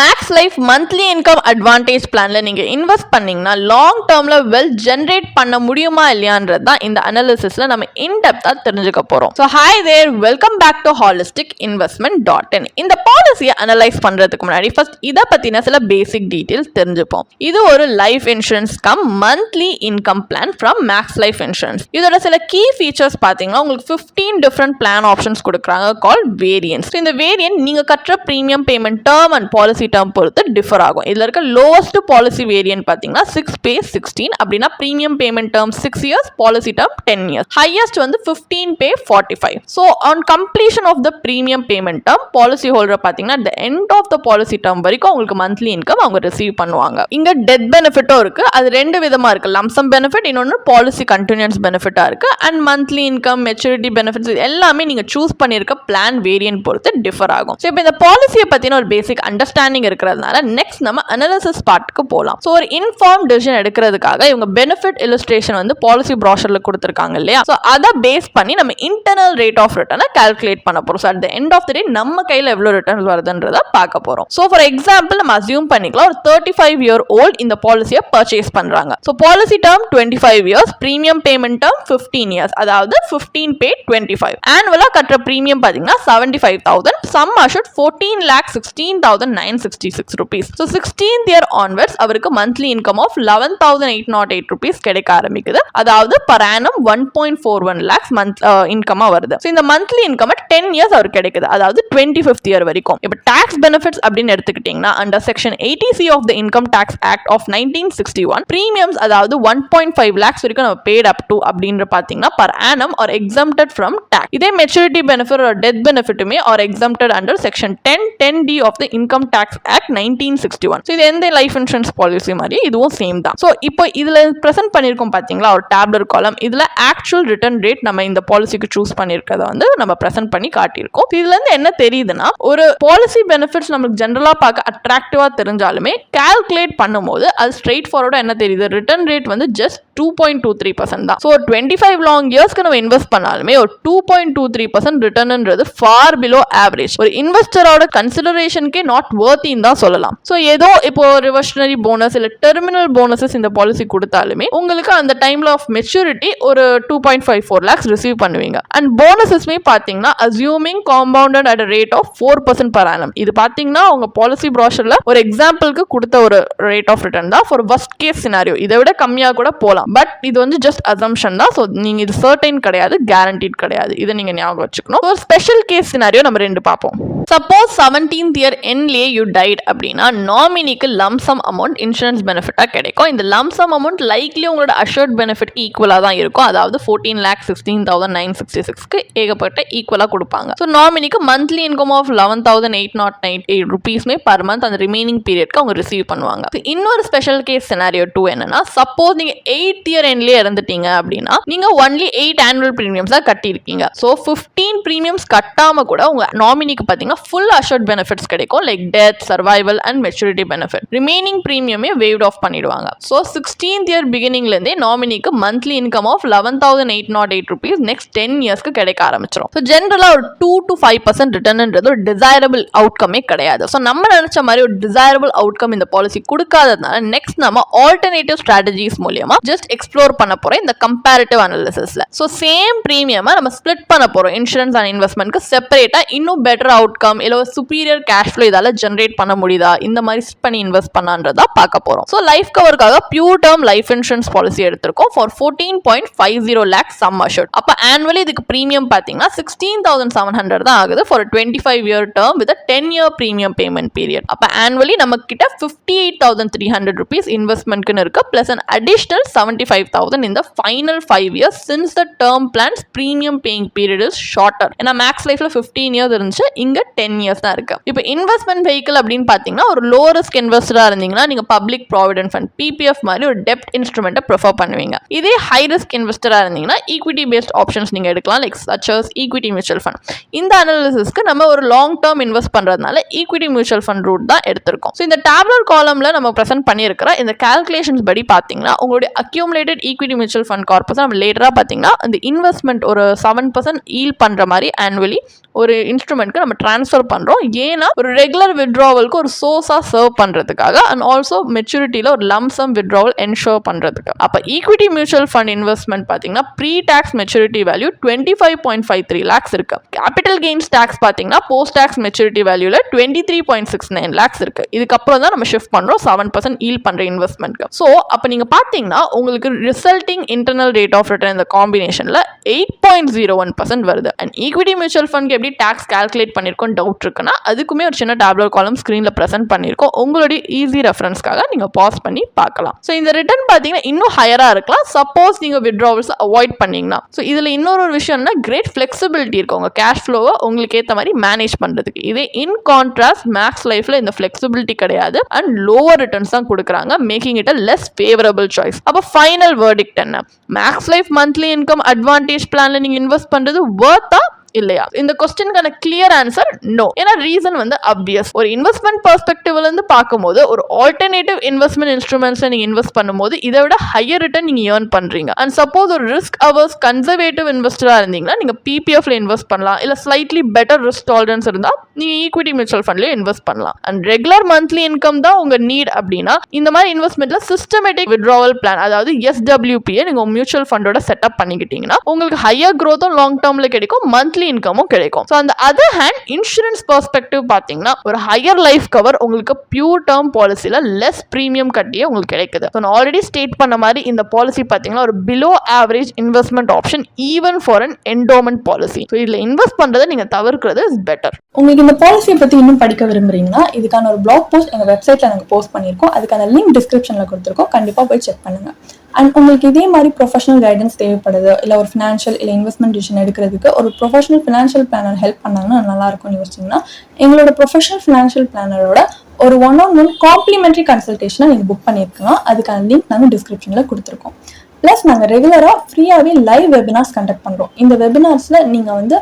Maths Life monthly income advantage பிளான்ல நீங்க invest பண்ணீங்கன்னா லாங் டேர்ம்ல வெல்த் ஜெனரேட் பண்ண முடியுமா இல்லையான்றது தான் இந்த அனாலிசிஸ்ல நம்ம இன்டெப்தா தெரிஞ்சுக்க போறோம். So hi there, welcome back to holistic investment. இந்த பாலிசியை அனலைஸ் பண்றதுக்கு முன்னாடி ஃபர்ஸ்ட் இதை பத்தின சில பேசிக் டீடைல்ஸ் தெரிஞ்சுப்போம். இது ஒரு life insurance cum monthly income plan from Max Life insurance. இதோட சில கீ ஃபீச்சர்ஸ் பாத்தீங்கன்னா உங்களுக்கு 15 டிஃபரெண்ட் பிளான் ஆப்ஷன்ஸ் கொடுக்குறாங்க கால் வேரியன்ஸ். இந்த வேரியன்ட் நீங்க கட்டுற premium payment term and policy term பொறுத்து டிஃபர் ஆகும். இதுல இருக்க லோவஸ்ட் பாலிசி வேரியன்ட் பாத்தீங்கன்னா 6 pay 16 அப்படின்னா premium payment term 6 years, policy term 10 years. Highest வந்து 15 pay 45. So on completion of the premium payment term policy holder பாத்தீங்கன்னா the end of the policy term வரைக்கும் உங்களுக்கு மந்த்லி இன்கம் அவங்க receive பண்ணுவாங்க. இங்க death பெனிஃபிட்டும் இருக்கு. அது ரெண்டு விதமா இருக்கு. லம்சம் பெனிஃபிட், இன்னொன்னு பாலிசி கண்டினியூஸ் பெனிஃபிட்டா இருக்கு. And monthly income, maturity benefits எல்லாமே நீங்க சூஸ் பண்ணிருக்க பிளான் வேரியன்ட் பொறுத்து டிஃபர் ஆகும். ஸோ இப்போ இந்த பாலிசியை பத்தின ஒரு பேசிக் அண்டர்ஸ்டாண்டிங் இருக்கிறதுனால நெக்ஸ்ட் நம்ம அனாலிசிஸ் பார்ட்டுக்கு போகலாம். ஸோ ஒரு இன்ஃபார்ம் டிசிஷன் எடுக்கிறதுக்காக இவங்க பெனிஃபிட் இல்லஸ்ட்ரேஷன் வந்து பாலிசி ப்ராஷர்ல கொடுத்துருக்காங்க இல்லையா? ஸோ அதை பேஸ் பண்ணி நம்ம இன்டர்னல் ரேட் ஆஃப் ரிட்டர்னை கால்குலேட் பண்ண போறோம். So at the end of த டே நம்ம கையில் எவ்வளோ ரிட்டர்ன்ஸ் வருதுன்றதை பார்க்க போறோம். ஸோ ஃபார் எக்ஸாம்பிள் நம்ம அசியூம் பண்ணிக்கலாம் ஒரு 35-year-old இந்த பாலிசியை பர்ச்சேஸ் பண்றாங்க. So policy term 25 years, premium payment term 15 years, அதாவது 15 pay 25. ஆனுவலா கட்டுற பிரீமியம் பாத்தீங்கன்னா 75,000, sum assured 14,16,966 rupees. So 16th year onwards அவருக்கு மந்த்லி இன்கம் ஆஃப் 11,808 rupees கிடைக்க ஆரம்பிக்குது. அதாவது per annum 1.41 lakhs மந்த் இன்கமா வருது. So இந்த மந்த்லி இன்கம் 10 years அவருக்கு கிடைக்குது. அதாவது 25th year வரைக்கும். இப்போ டாக்ஸ் பெனிஃபிட்ஸ் அப்படின்னு எடுத்துக்கிட்டீங்கன்னா under section 80C of the income tax act of 1961 premiums அதாவது 1.5 lakhs வரைக்கும் நம்ம paid up to அப்படின்ற பாத்தீங்கன்னா per annum or exempted from tax. இதே maturity benefit or death பெனிஃபிட்டுமே or exempted under section 10(10)(d) of the income tax act 1961. So இது எந்த life insurance policy மாதிரி இதுவும் சேம் தான். ஸோ இப்போ இதுல பிரசன்ட் பண்ணிருக்கோம் பாத்தீங்களா ஒரு டேப்லர் காலம். இதுல ஆக்சுவல் ரிட்டர்ன் ரேட் நம்ம இந்த பாலிசிக்கு சூஸ் பண்ணிருக்கத வந்து நம்ம பிரசன்ட் பண்ணி காட்டியிருக்கோம். இதுல இருந்து என்ன தெரியுதுன்னா ஒரு பாலிசி பெனிஃபிட்ஸ் நமக்கு ஜெனரலா பார்க்க அட்ராக்டிவா தெரிஞ்சாலுமே கால்குலேட் பண்ணும்போது அது ஸ்ட்ரெயிட் ஃபார்வர்டா என்ன தெரியுது, ரிட்டர்ன் ரேட் வந்து ஜஸ்ட் 2.23% தான். ஸோ 25 long yearsக்கு நம்ம இன்வெஸ்ட் பண்ணாலுமே ஒரு 2.23% ரிட்டர்ன்ன்றது ஃபார் பிலோ ஆவரேஜ். ஒரு இன்வெஸ்டரோட கன்சிடரேஷனுக்கே நாட் வர்த்தின்னு தான் சொல்லலாம். ஸோ ஏதோ இப்போ ரிவர்ஷனரி போனஸ் இல்ல டெர்மினல் போனஸஸ் இந்த பாலிசி கொடுத்தாலுமே உங்களுக்கு அந்த டைம்ல ஆஃப் மெச்சூரிட்டி ஒரு 2.54 lakhs ரிசீவ் பண்ணுவீங்க. அண்ட் போனஸஸ்மே பாத்தீங்கன்னா assuming compounded at rate of 4% per annum. இது பாத்தீங்கன்னா உங்க பாலிசி ப்ராஷர்ல ஒரு எக்ஸாம்பிளுக்கு கொடுத்த ஒரு ரேட் ஆஃப் ரிட்டர்ன் தான். ஃபார் வர்ஸ்ட் கேஸ் சினாரியோ இதை விட கம்மியா கூட போகலாம். பட் இது வந்து ஜஸ்ட் அசம்ஷன் தான். ஸோ நீங்க இது சர்டைன் கிடையாது, கேரண்டீட் கிடையாது. இதை நீங்க ஞாபகம் வச்சுக்கணும். ஒரு ஸ்பெஷல் கேஸ் சினாரியோ நம்ம ரெண்டு பார்ப்போம். சப்போஸ் 17th year எண்ட்லயே யூ டைட் அப்படின்னா நாமினிக்கு லம்சம் அமௌண்ட் இன்சூரன்ஸ் பெனிஃபிட்டா கிடைக்கும். இந்த லம்சம் அமௌண்ட் லைக்லி உங்களோட அஷூர்ட் பெனிஃபிட்க்கு ஈக்குவலா தான் இருக்கும். அதாவது 14,16,966க்கு ஏகப்பட்ட ஈக்குவலா கொடுப்பாங்க. ஸோ நாமினிக்கு மந்த்லி இன்கம் ஆஃப் 11,808 rupeesமே பர் மந்த் அந்த ரிமைனிங் பீரியட்க்கு அவங்க ரிசீவ் பண்ணுவாங்க. இன்னொரு ஸ்பெஷல் கேஸ் சினாரியோ 2 என்னன்னா சப்போஸ் நீங்க 8th year எண்ட்லயே இறந்துட்டீங்க அப்படின்னா நீங்க ஒன்லி 8 annual premiums தான் கட்டியிருக்கீங்க. ஸோ 15 premiums கட்டாம கூட உங்க நாமினிக்கு பாத்தீங்கன்னா ஃபுல் அஷூர்ட் பெனிஃபிட்ஸ் கிடைக்கும். Like death, survival and maturity benefit. Remaining பிரீமியமே வேவ்ட் ஆஃப் பண்ணிடுவாங்க. ஸோ 16th year பிகினிங்ல இருந்தே நாமினிக்கு monthly income of 11,808 rupees next 10 yearsக்கு கிடைக்க ஆரம்பிச்சிடும். ஸோ ஜென்ரலா ஒரு 2 to 5% ரிட்டர்ன்ன்றது ஒரு டிசைரபிள் அவுட்கமே கிடையாது. ஸோ நம்ம நினைச்ச மாதிரி ஒரு டிசைரபிள் அவுட்கம் இந்த பாலிசி கொடுக்காததுனால நெக்ஸ்ட் நம்ம ஆல்டர்னேட்டிவ் ஸ்ட்ராட்டஜிஸ் மூலியமா ஜஸ்ட் எக்ஸ்ப்ளோர் பண்ண போறோம் இந்த கம்பேரிட்டிவ் அனாலிசிஸ்ல. ஸோ சேம் பிரீமியமா நம்ம ஸ்பிளிட் பண்ண போறோம் இன்சூரன்ஸ் அண்ட் இன்வெஸ்ட்மெண்ட்க்கு செப்பரேட்டா இன்னும் பெட்டர் அவுட்கம் இல்ல சுப்பீரியர் கேஷ் ஃப்ளோ இதால ஜெனரேட் பண்ண முடியுதா, இந்த மாதிரி ஸ்பிளிட் பண்ணி இன்வெஸ்ட் பண்ணான்றதா பார்க்க போறோம். ஸோ லைஃப் கவருக்காக pure term life insurance policy எடுத்திருக்கோம் ஃபார் 14.50 lakhs சம் அஷூர்ட். அப்ப ஆனுவலி இதுக்கு பிரீமியம் பாத்தீங்கன்னா 16,700 தான் ஆகுது for 25 year term with a 10 year premium payment period. அப்ப ஆனுவலி நம்ம கிட்ட 58,300 rupees இன்வெஸ்ட்மெண்ட்க்கு இருக்கு plus an additional 75,000 in the final 5 years since the term plan's premium paying period is shorter. ஏன்னா மேக்ஸ் லைஃப்ல 15 years இருந்துச்சு, இங்க 10 years தான் இருக்கு. இப்போ இன்வெஸ்ட்மெண்ட் வெஹிக்கிள் அப்படின்னு பாத்தீங்கன்னா ஒரு லோ ரிஸ்க் இன்வெஸ்டரா இருந்தீங்கன்னா நீங்க பப்ளிக் ப்ராவிடென்ட் ஃபண்ட் PPF மாதிரி ஒரு டெப்ட் இன்ஸ்ட்ருமெண்ட்டை ப்ரிஃபர் பண்ணுவீங்க. இதே ஹை ரிஸ்க் இன்வெஸ்டரா இருந்தீங்கன்னா ஈக்விட்டி பேஸ்ட் ஆப்ஷன்ஸ் நீங்க எடுக்கலாம் லைக் சச்சஸ் ஈக்விட்டி மியூச்சுவல் ஃபண்ட். இந்த அனாலிசிஸ்க்கு நம்ம ஒரு லாங் டேர்ம் இன்வெஸ்ட் பண்றதுனால ஈக்விட்டி மியூச்சுவல் ஃபண்ட் ரூட் தான் எடுத்திருக்கோம். ஸோ இந்த டேப்லர் காலம்ல நம்ம பிரசன்ட் பண்ணியிருக்கிற இந்த கால்குலேஷன்ஸ் படி பாத்தீங்கன்னா உங்களுடைய accumulated equity mutual fund corpus நம்ம லேட்டரா பாத்தீங்கன்னா இந்த இன்வெஸ்ட்மெண்ட் ஒரு 7% ஈல்ட் பண்ற மாதிரி ஆனுவலி ஒரு இன்ஸ்ட்ருமெண்ட்க்கு நம்ம ட்ரான்ஸ்ஃபர் ப்ரிஃபர் பண்றோம். ஏன்னா ஒரு ரெகுலர் வித்ட்ராவலுக்கு ஒரு சோர்ஸா சர்வ் பண்றதுக்காக அண்ட் ஆல்சோ மெச்சூரிட்டியில ஒரு லம்சம் வித்ட்ராவல் என்ஷோர் பண்றதுக்கு. அப்ப ஈக்விட்டி மியூச்சுவல் ஃபண்ட் இன்வெஸ்ட்மெண்ட் பாத்தீங்கன்னா pre tax maturity value 25.53 lakhs இருக்கு. கேபிட்டல் கெயின்ஸ் டாக்ஸ் பாத்தீங்கன்னா போஸ்ட் டாக்ஸ் மெச்சூரிட்டி வேல்யூல 23.69 lakhs இருக்கு. இதுக்கப்புறம் தான் நம்ம ஷிஃப்ட் பண்றோம் 7% ஈல்ட் பண்ற இன்வெஸ்ட்மெண்ட்க்கு. ஸோ அப்ப நீங்க பாத்தீங்கன்னா உங்களுக்கு resulting internal rate of return இந்த காம்பினேஷன்ல 8.01% வருது. அண்ட் ஈக்விட்டி மியூச்சுவல் ஃபண்ட் எப்படி டாக்ஸ் கால்குலேட் பண்ணிருக்கோம் டவுட் இருக்குன்னா அதுக்குமே ஒரு சின்ன டேப்லர் காலம் ஸ்கிரீன்ல பிரசன்ட் பண்ணிருக்கோம். உங்களுடைய ஈஸி ரெஃபரன்ஸ்க்காக நீங்க பாஸ் பண்ணி பார்க்கலாம். ஸோ இந்த ரிட்டர்ன் பாத்தீங்கன்னா இன்னும் ஹையரா இருக்கலாம் சப்போஸ் நீங்க வித்ட்ராவல்ஸ் அவாய்ட் பண்ணீங்கன்னா. ஸோ இதுல இன்னொரு விஷயம்னா கிரேட் ஃபிளெக்சிபிலிட்டி இருக்கு உங்க கேஷ் ஃப்ளோவை உங்களுக்கு ஏற்ற மாதிரி மேனேஜ் பண்றதுக்கு. இதே இன் கான்ட்ராஸ்ட் மேக்ஸ் லைஃப்ல இந்த ஃபிளெக்சிபிலிட்டி கிடையாது அண்ட் லோவர் ரிட்டர்ன்ஸ் தான் கொடுக்குறாங்க, making it a less favourable choice. அப்போ ஃபைனல் வெர்டிக்ட் என்ன? Max Life monthly income advantage பிளான்ல நீங்க இன்வெஸ்ட் பண்றது வர்த்தா இல்லையா? இந்த क्वेश्चनக்கான கிளியர் ஆன்சர் நோ. ஏன்னா ரீசன் வந்து ஆப்வியஸ். ஒரு இன்வெஸ்ட்மெண்ட் பெர்ஸ்பெக்டிவ்ல இருந்து பார்க்கும்போது ஒரு ஆல்டர்னேட்டிவ் இன்வெஸ்ட்மெண்ட் இன்ஸ்ட்ருமெண்ட்ஸ்ல நீங்க இன்வெஸ்ட் பண்ணும்போது இதை விட ஹையர் ரிட்டர்ன் நீங்க ஏர்ன் பண்றீங்க. அண்ட் சப்போஸ் ஒரு ரிஸ்க் அவர்ஸ் கன்சர்வேட்டிவ் இன்வெஸ்டரா இருந்தீங்கன்னா நீங்க பிபிஎஃப்ல இன்வெஸ்ட் பண்ணலாம். இல்ல ஸ்லைட்லி பெட்டர் ரிஸ்க் டாலரன்ஸ் இருந்தா நீங்க ஈக்விட்டி மியூச்சுவல் ஃபண்ட்லயே இன்வெஸ்ட் பண்ணலாம். அண்ட் ரெகுலர் மந்த்லி இன்கம் தான் உங்க நீட் அப்படின்னா இந்த மாதிரி இன்வெஸ்ட்மெண்ட்ல சிஸ்டமேட்டிக் வித்ட்ராவல் பிளான் அதாவது எஸ்டபிள்யூபியை நீங்க மியூச்சுவல் ஃபண்டோட செட்டப் பண்ணிக்கிட்டீங்கன்னா உங்களுக்கு ஹையர் growth-உம் லாங் டேர்ம்ல கிடைக்கும், மந்த்லி இன்கமும் கிடைக்கும். ஸோ அந்த அதர் ஹேண்ட் இன்சூரன்ஸ் பெர்ஸ்பெக்டிவ் பார்த்தீங்கன்னா ஒரு ஹையர் லைஃப் கவர் உங்களுக்கு பியூர் டேர்ம் பாலிசியில் லெஸ் ப்ரீமியம் கட்டியே உங்களுக்கு கிடைக்குது. ஸோ நான் ஆல்ரெடி ஸ்டேட் பண்ண மாதிரி இந்த பாலிசி பார்த்தீங்கன்னா ஒரு below average investment option even for an endowment policy. So இதில் இன்வெஸ்ட் பண்ணுறதை நீங்கள் தவிர்க்கிறது இஸ் பெட்டர். உங்களுக்கு இந்த பாலிசியை பற்றி இன்னும் படிக்க விரும்புறீங்கன்னா இதுக்கான ஒரு பிளாக் போஸ்ட் எங்கள் வெப்சைட்டில் நாங்கள் போஸ்ட் பண்ணியிருக்கோம். அதுக்கான லிங்க் டிஸ்கிரிப்ஷனில் கொடுத்துருக்கோம், கண்டிப்பாக போய் செக் பண்ணுங்கள். அண்ட் உங்களுக்கு இதே மாதிரி ப்ரொஃபஷனல் கைடன்ஸ் தேவைப்படுது, இல்லை ஒரு ஃபினான்ஷியல் இல்லை இன்வெஸ்ட்மெண்ட் டிசிஷன் எடுக்கிறதுக்கு ஒரு ப்ரொஃபஷனல் ஃபினான்ஷியல் பிளானர் ஹெல்ப் பண்ணாங்கன்னா நல்லா இருக்கும்னு யோசிச்சிங்கன்னா எங்களோட ப்ரொஃபஷனல் ஃபினான்ஷியல் பிளானரோட ஒரு 1-on-1 காம்ப்ளிமெண்ட்ரி கன்சல்டேஷனை நீங்கள் புக் பண்ணியிருக்கலாம். அதுக்கான லிங்க் நாங்கள் டிஸ்கிரிப்ஷனில் கொடுத்துருக்கோம். ப்ளஸ் நாங்கள் ரெகுலராக ஃப்ரீயாகவே லைவ் வெபினார்ஸ் கண்டக்ட் பண்ணுறோம். இந்த வெபினார்ஸில் நீங்கள் வந்து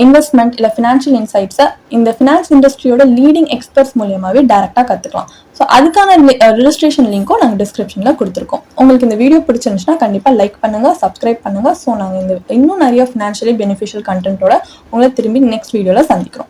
இன்வெஸ்ட்மெண்ட் இல்லை ஃபினான்ஷியல் இன்சைட்ஸை இந்த ஃபினான்ஸ் இண்டஸ்ட்ரியோட லீடிங் எக்ஸ்பர்ட்ஸ் மூலியமாகவே டேரெக்டாக கற்றுக்கலாம். ஸோ அதுக்கான ரெஜிஸ்ட்ரேஷன் லிங்க்கும் நாங்கள் டிஸ்கிரிப்ஷனில் கொடுத்துருக்கோம். உங்களுக்கு இந்த வீடியோ பிடிச்சிருந்துச்சுன்னா கண்டிப்பாக லைக் பண்ணுங்கள், சப்ஸ்கிரைப் பண்ணுங்கள். ஸோ நாங்கள் இன்னும் நிறைய ஃபினான்ஷியலி பெனிஃபிஷியல் கண்டென்ட்டோட உங்களை திரும்பி நெக்ஸ்ட் வீடியோவில் சந்திக்கிறோம்.